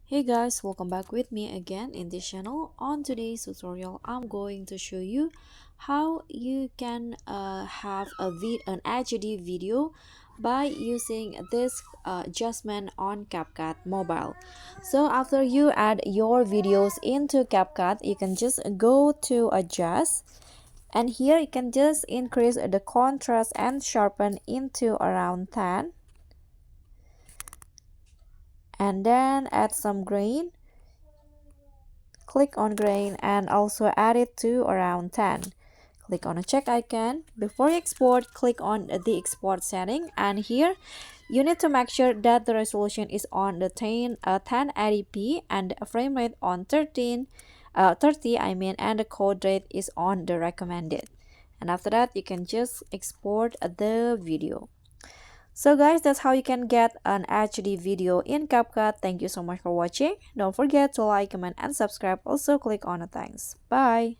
Hey guys, welcome back with me again in this channel. On today's tutorial, I'm going to show you how you can have an HD video by using this adjustment on CapCut mobile. So after you add your videos into CapCut, you can just go to adjust, and here you can just increase the contrast and sharpen into around 10, and then add some grain. Click on grain and also add it to around 10. Click on a check icon. Before you export, click on the export setting, and here you need to make sure that the resolution is on the 1080p and the frame rate on 30 and the code rate is on the recommended. And after that, you can just export the video. So guys, that's how you can get an HD video in CapCut. Thank you so much for watching. Don't forget to like, comment, and subscribe. Also click on the thanks. Bye.